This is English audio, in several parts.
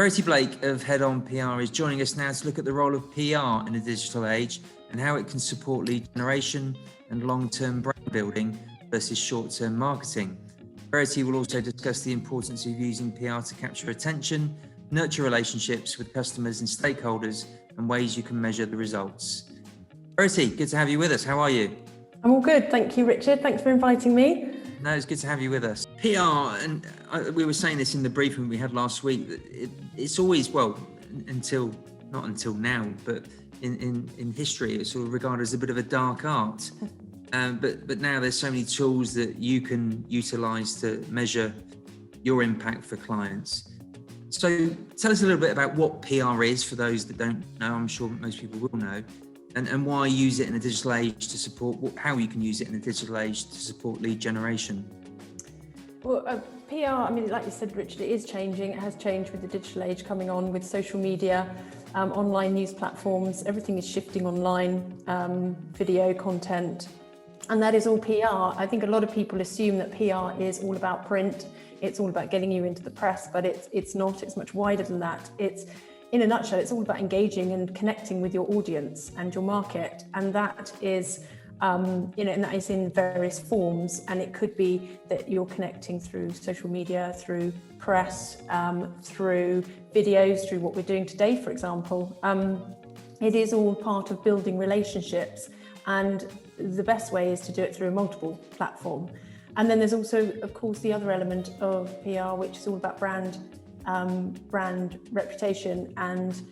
Verity Blake of HeadOn PR is joining us now to look at the role of PR in a digital age and how it can support lead generation and long-term brand building versus short-term marketing. Verity will also discuss the importance of using PR to capture attention, nurture relationships with customers and stakeholders, and ways you can measure the results. Verity, good to have you with us. How are you? I'm all good. Thank you, Richard. Thanks for inviting me. No, it's good to have you with us. PR, and we were saying this in the briefing we had last week, it's always, well, not until now, but in history, it's sort of regarded as a bit of a dark art. But now there's so many tools that you can utilize to measure your impact for clients. So tell us a little bit about what PR is for those that don't know. I'm sure most people will know, and why use it in a digital age to support, how you can use it in a digital age to support lead generation. Well, PR, I mean, like you said, Richard, it is changing. It has changed with the digital age coming on, with social media, online news platforms. Everything is shifting online, video content, and that is all PR. I think a lot of people assume that PR is all about print. It's all about getting you into the press, but it's not. It's much wider than that. It's, in a nutshell, it's all about engaging and connecting with your audience and your market, and that is, and that is in various forms. And it could be that you're connecting through social media, through press, through videos, through what we're doing today, for example. It is all part of building relationships, and the best way is to do it through a multiple platform. And then there's also, of course, the other element of PR, which is all about brand reputation and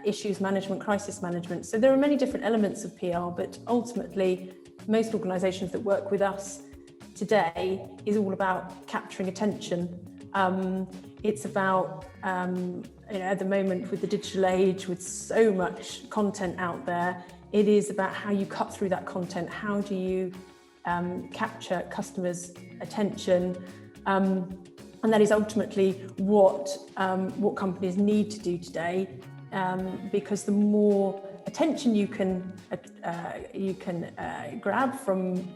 issues management, crisis management. So there are many different elements of PR, but ultimately, most organisations that work with us today is all about capturing attention. It's about, at the moment with the digital age, with so much content out there, it is about how you cut through that content. How do you capture customers' attention? And that is ultimately what companies need to do today, because the more attention you can grab from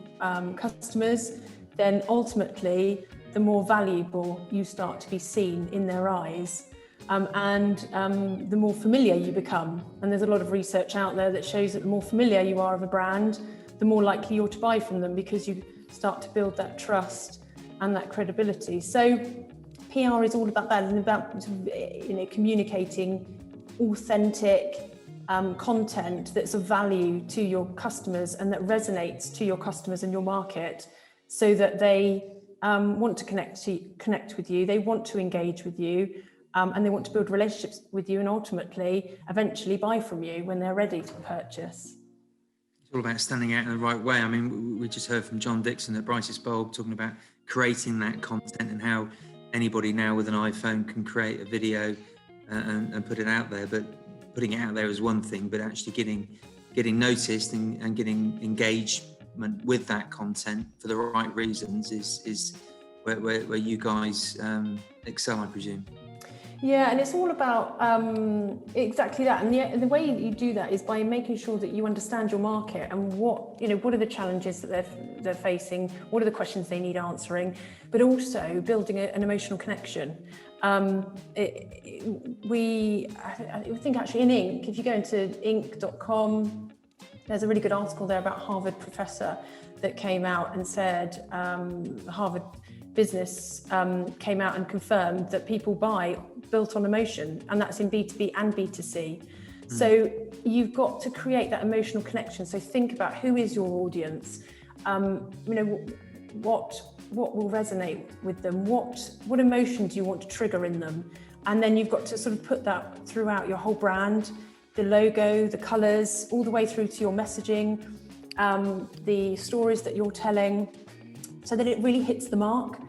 customers, then ultimately the more valuable you start to be seen in their eyes, and the more familiar you become. And there's a lot of research out there that shows that the more familiar you are of a brand, the more likely you're to buy from them, because you start to build that trust and that credibility. So PR is all about that, and about communicating authentic content that's of value to your customers and that resonates to your customers and your market, so that they want to connect with you, they want to engage with you, and they want to build relationships with you, and ultimately, eventually buy from you when they're ready to purchase. It's all about standing out in the right way. I mean, we just heard from John Dixon at Brightest Bulb talking about creating that content and how anybody now with an iPhone can create a video and put it out there. But putting it out there is one thing, but actually getting noticed and getting engagement with that content for the right reasons is where you guys excel, I presume. Yeah, and it's all about exactly that. And the way you do that is by making sure that you understand your market and what are the challenges that they're facing, what are the questions they need answering, but also building an emotional connection. I think actually in Inc., if you go into inc.com, there's a really good article there about a Harvard professor that came out and said, Harvard Business came out and confirmed that people buy built on emotion, and that's in B2B and B2C. So you've got to create that emotional connection. So think about who is your audience, what will resonate with them, what emotion do you want to trigger in them, and then you've got to sort of put that throughout your whole brand, the logo, the colours, all the way through to your messaging, the stories that you're telling, so that it really hits the mark.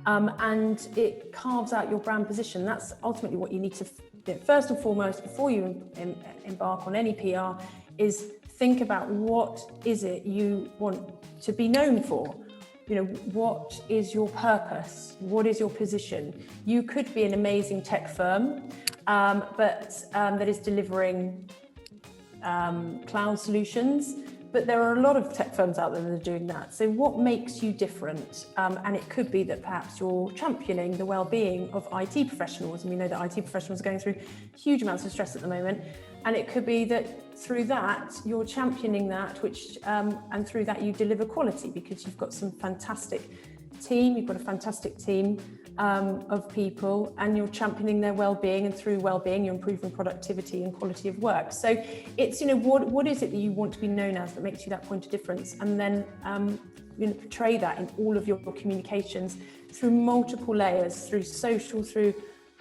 And it carves out your brand position. That's ultimately what you need to do. First and foremost, before you embark on any PR, is think about what is it you want to be known for. What is your purpose? What is your position? You could be an amazing tech firm, but that is delivering cloud solutions. But there are a lot of tech firms out there that are doing that. So what makes you different? And it could be that perhaps you're championing the well-being of IT professionals. And we know that IT professionals are going through huge amounts of stress at the moment. And it could be that through that, you're championing that, and through that you deliver quality because you've got some fantastic team, you've got a fantastic team of people, and you're championing their well-being, and through well-being you're improving productivity and quality of work. So it's, what is it that you want to be known as that makes you that point of difference, and then portray that in all of your communications through multiple layers, through social, through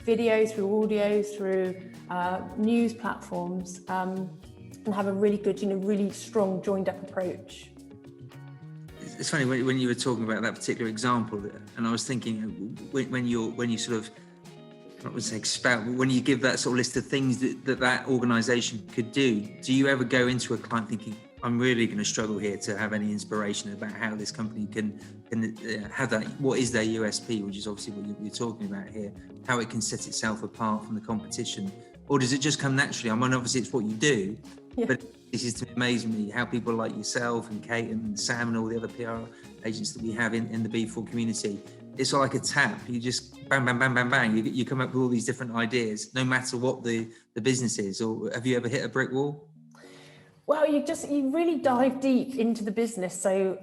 video, through audio, through news platforms, and have a really good, really strong joined up approach. It's funny when you were talking about that particular example, and I was thinking when you sort of, I don't want to say expound, but when you give that sort of list of things that organisation could do you ever go into a client thinking, I'm really going to struggle here to have any inspiration about how this company can have that, what is their USP, which is obviously what you're talking about here, how it can set itself apart from the competition? Or does it just come naturally? I mean, obviously it's what you do, but this is to amaze me how people like yourself and Kate and Sam and all the other PR agents that we have in the B4 community, it's like a tap. You just bang, bang, bang, bang, bang. You come up with all these different ideas, no matter what the business is. Or have you ever hit a brick wall? Well, you really dive deep into the business. So,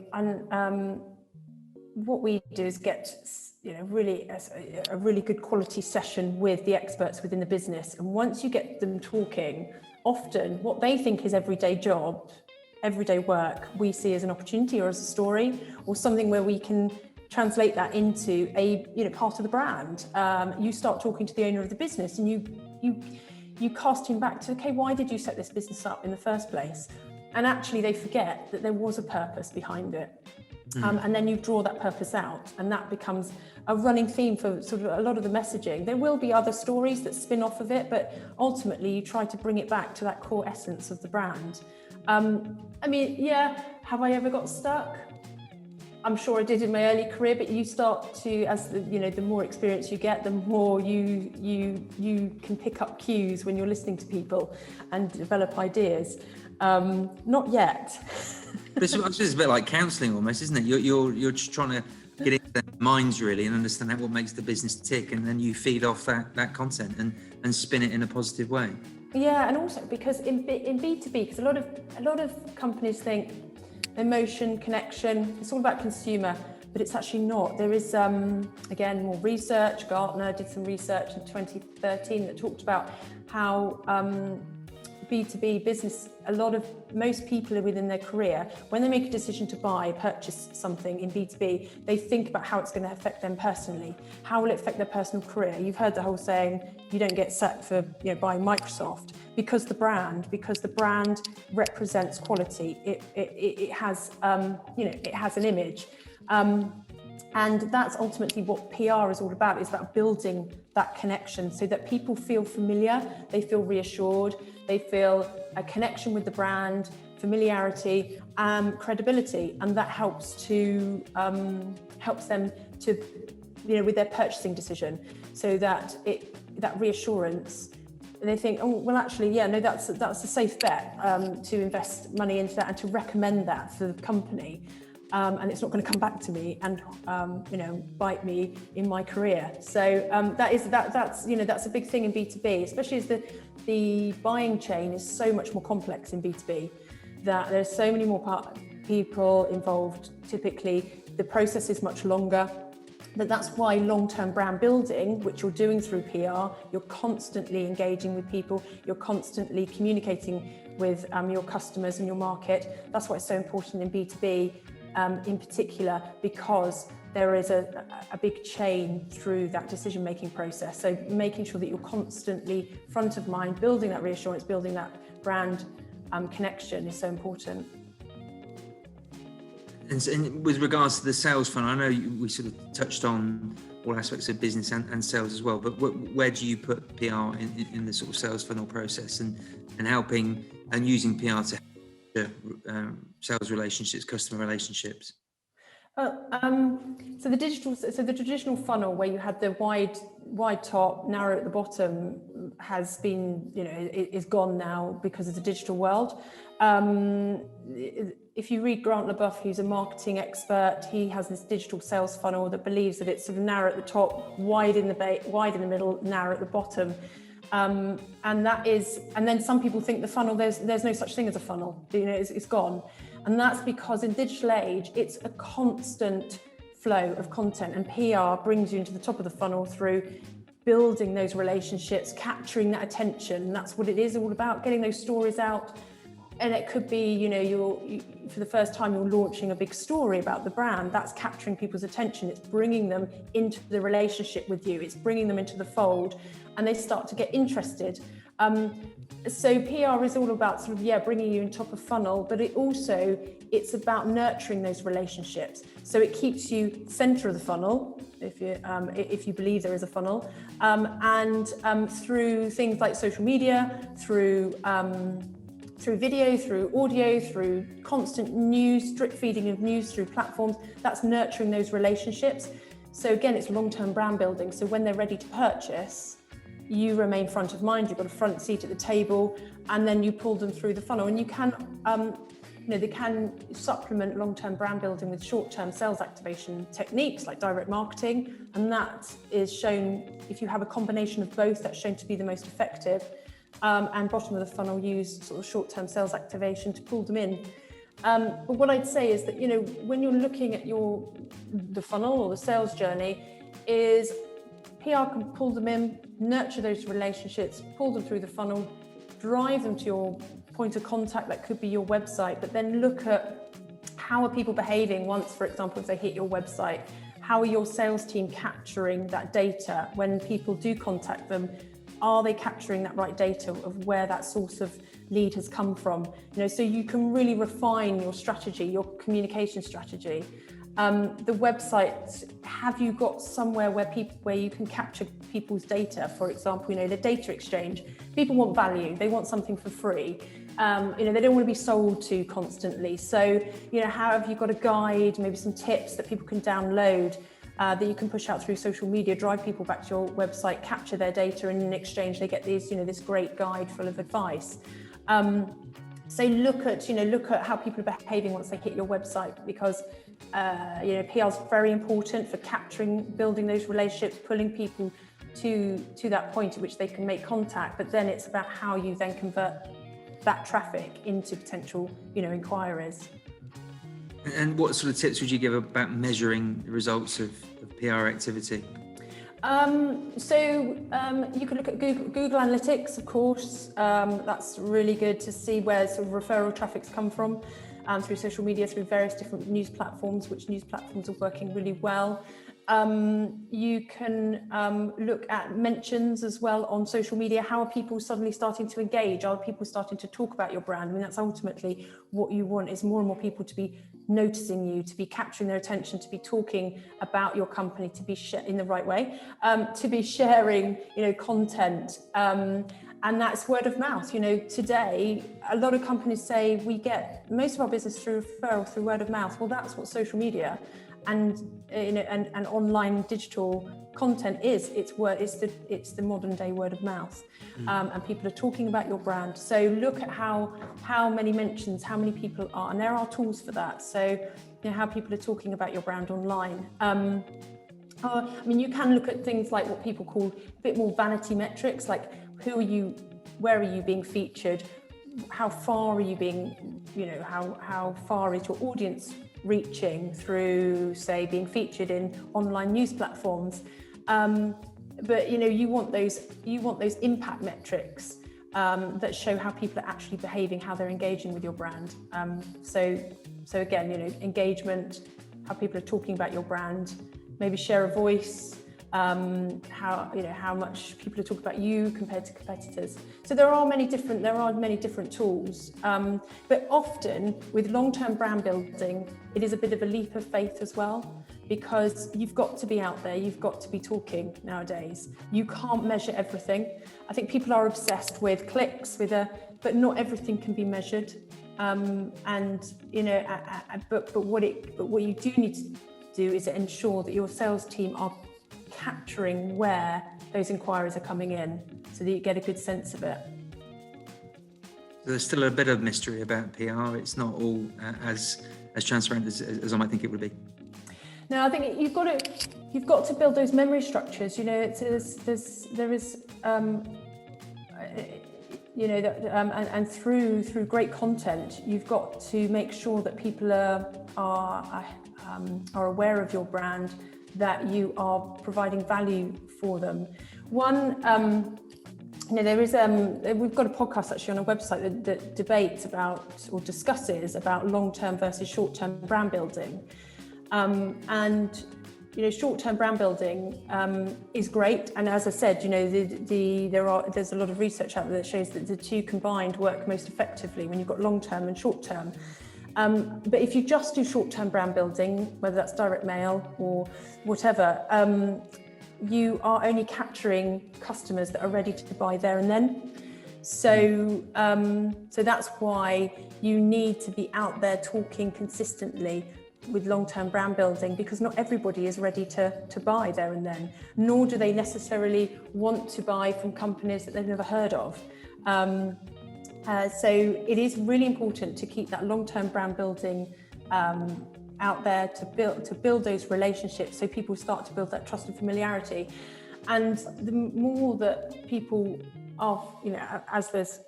what we do is get really a really good quality session with the experts within the business. And once you get them talking, often what they think is everyday job, everyday work, we see as an opportunity or as a story or something where we can translate that into a part of the brand. You start talking to the owner of the business and you cast him back to, okay, why did you set this business up in the first place? And actually they forget that there was a purpose behind it. And then you draw that purpose out, and that becomes a running theme for sort of a lot of the messaging. There will be other stories that spin off of it, but ultimately you try to bring it back to that core essence of the brand. Have I ever got stuck? I'm sure I did in my early career, but you start to, as the more experience you get, the more you can pick up cues when you're listening to people and develop ideas. Not yet. But it's a bit like counselling almost, isn't it? You're just trying to get into their minds really and understand what makes the business tick, and then you feed off that content and spin it in a positive way. Yeah, and also because in B2B, because a lot of companies think emotion, connection, it's all about consumer, but it's actually not. There is again more research. Gartner did some research in 2013 that talked about how B2B business, most people are within their career, when they make a decision to purchase something in B2B, they think about how it's going to affect them personally. How will it affect their personal career? You've heard the whole saying, you don't get sacked for buying Microsoft, because the brand represents quality. It has it has an image. And that's ultimately what PR is all about. It's about building that connection so that people feel familiar, they feel reassured, they feel a connection with the brand, familiarity, credibility, and that helps them to with their purchasing decision, so that that reassurance. And they think, oh well, actually, that's a safe bet to invest money into that and to recommend that for the company. And it's not going to come back to me and bite me in my career. So that's a big thing in B2B, especially as the buying chain is so much more complex in B2B, that there's so many more people involved. Typically, the process is much longer. That's why long-term brand building, which you're doing through PR, you're constantly engaging with people, you're constantly communicating with your customers and your market. That's why it's so important in B2B. In particular, because there is a big chain through that decision-making process. So making sure that you're constantly front of mind, building that reassurance, building that brand connection is so important. And with regards to the sales funnel, I know we sort of touched on all aspects of business and sales as well, but where do you put PR in the sort of sales funnel process and helping and using PR to sales relationships, customer relationships? So the traditional funnel where you had the wide top, narrow at the bottom, has been, is gone now because of the digital world. If you read Grant LaBeouf, who's a marketing expert, he has this digital sales funnel that believes that it's sort of narrow at the top, wide in the middle, narrow at the bottom. And then some people think the funnel, there's no such thing as a funnel, it's gone. And that's because in digital age, it's a constant flow of content, and PR brings you into the top of the funnel through building those relationships, capturing that attention. That's what it is all about, getting those stories out. And it could be, for the first time you're launching a big story about the brand. That's capturing people's attention. It's bringing them into the relationship with you. It's bringing them into the fold, and they start to get interested. So PR is all about sort of, bringing you in top of funnel, but it's about nurturing those relationships. So it keeps you center of the funnel, if you believe there is a funnel, and through things like social media, through video, through audio, through constant news, drip feeding of news through platforms, that's nurturing those relationships. So again, it's long-term brand building. So when they're ready to purchase, you remain front of mind, you've got a front seat at the table, and then you pull them through the funnel. And you can, they can supplement long-term brand building with short-term sales activation techniques like direct marketing. And that is shown, if you have a combination of both, that's shown to be the most effective. And bottom of the funnel, use sort of short-term sales activation to pull them in. But what I'd say is that, when you're looking at the funnel or the sales journey, is PR can pull them in, nurture those relationships, pull them through the funnel, drive them to your point of contact, that could be your website, but then look at how are people behaving once, for example, if they hit your website, how are your sales team capturing that data when people do contact them? Are they capturing that right data of where that source of lead has come from? So you can really refine your strategy, your communication strategy. The website, have you got somewhere where you can capture people's data? For example, the data exchange. People want value. They want something for free. They don't want to be sold to constantly. So, how have you got a guide, maybe some tips that people can download, that you can push out through social media, drive people back to your website, capture their data, and in exchange they get these, this great guide full of advice. So look at how people are behaving once they hit your website, because PR is very important for capturing, building those relationships, pulling people to that point at which they can make contact. But then it's about how you then convert that traffic into potential, inquiries. And what sort of tips would you give about measuring the results of PR activity? You can look at Google Analytics, of course. That's really good to see where sort of referral traffic's come from, through social media, through various different news platforms, which news platforms are working really well. You can look at mentions as well on social media. How are people suddenly starting to engage? Are people starting to talk about your brand? I mean, that's ultimately what you want, is more and more people to be noticing you, to be capturing their attention, to be talking about your company, to be in the right way, to be sharing, content. And that's word of mouth. Today, a lot of companies say we get most of our business through referral, through word of mouth. Well, that's what social media and online digital content is. It's the modern day word of mouth, and people are talking about your brand. So look at how many mentions, how many people are, and there are tools for that. So how people are talking about your brand online. You can look at things like what people call a bit more vanity metrics, like who are you, where are you being featured, how far are you being, how far is your audience reaching through, say, being featured in online news platforms. But you want those impact metrics that show how people are actually behaving, how they're engaging with your brand. So again, engagement, how people are talking about your brand, maybe share a voice, how much people are talking about you compared to competitors. So there are many different tools, but often with long-term brand building, it is a bit of a leap of faith as well, because you've got to be out there, you've got to be talking nowadays. You can't measure everything. I think people are obsessed with clicks, but not everything can be measured. And but what you do need to do is ensure that your sales team are capturing where those inquiries are coming in, so that you get a good sense of it. So there's still a bit of mystery about PR. It's not all as transparent as I might think it would be. No, I think you've got to build those memory structures. And through great content, you've got to make sure that people are aware of your brand, that you are providing value for them. We've got a podcast actually on our website that debates about or discusses about long-term versus short-term brand building. Short-term brand building is great, and as I said, there's a lot of research out there that shows that the two combined work most effectively when you've got long-term and short-term. But if you just do short-term brand building, whether that's direct mail or whatever, you are only capturing customers that are ready to buy there and then. So that's why you need to be out there talking consistently with long-term brand building, because not everybody is ready to buy there and then, nor do they necessarily want to buy from companies that they've never heard of. So it is really important to keep that long-term brand building out there, to build those relationships, so people start to build that trust and familiarity. And the more that people are, as there's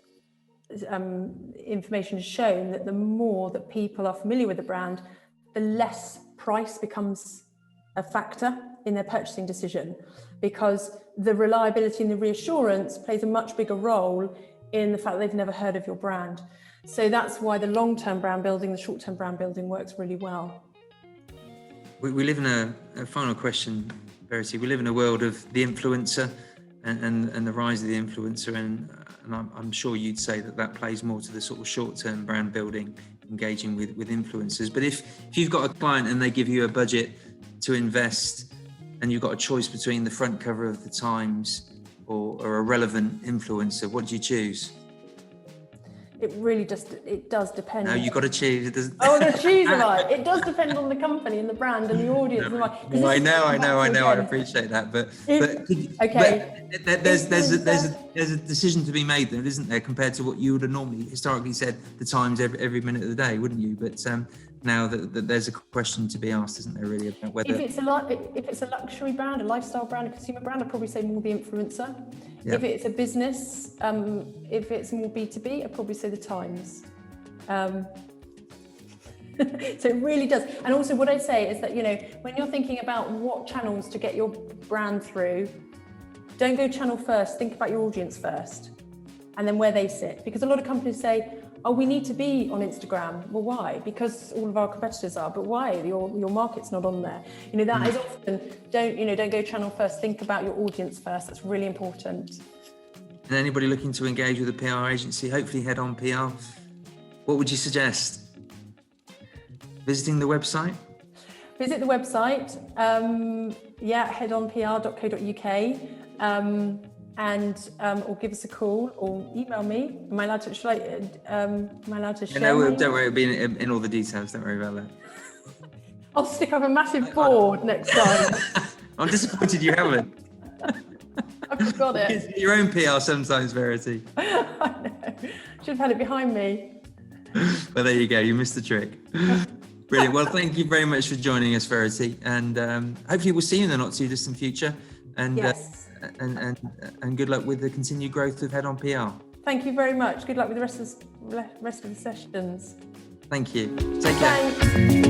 information has shown, that the more that people are familiar with the brand, the less price becomes a factor in their purchasing decision, because the reliability and the reassurance plays a much bigger role in the fact that they've never heard of your brand. So that's why the long-term brand building, the short-term brand building works really well. We live in a final question, Verity. We live in a world of the influencer and the rise of the influencer, and I'm sure you'd say that plays more to the sort of short-term brand building, engaging with influencers. But if you've got a client and they give you a budget to invest, and you've got a choice between the front cover of the Times or a relevant influencer, what do you choose? It really does depend. No, you've got to choose. It does depend on the company and the brand and the audience. No, I know. I appreciate that, but there's a decision to be made there, isn't there, compared to what you would have normally historically said the Times every minute of the day, wouldn't you? But now that there's a question to be asked, isn't there, really, about whether if it's a luxury brand, a lifestyle brand, a consumer brand, I'd probably say more the influencer. Yep. If it's a business, if it's more B2B, I'd probably say the Times. So it really does. And also what I say is that, when you're thinking about what channels to get your brand through, don't go channel first, think about your audience first, and then where they sit. Because a lot of companies say, oh, we need to be on Instagram. Well, why? Because all of our competitors are. But why? Your market's not on there. That is often, don't go channel first, think about your audience first. That's really important. And anybody looking to engage with a PR agency, hopefully HeadOn PR, what would you suggest? Visiting the website? Visit the website, headonpr.co.uk, or give us a call or email me. Am I allowed to share? No, don't worry, it'll be in all the details. Don't worry about that. I'll stick up a massive board next time. I'm disappointed you haven't. I forgot it. It's your own PR sometimes, Verity. I know. Should have had it behind me. Well, there you go. You missed the trick. Brilliant. Well, thank you very much for joining us, Verity, and hopefully we'll see you in the not too distant future. And yes. And good luck with the continued growth of HeadOn PR. Thank you very much. Good luck with the rest of the sessions. Thank you. Take care. Thanks.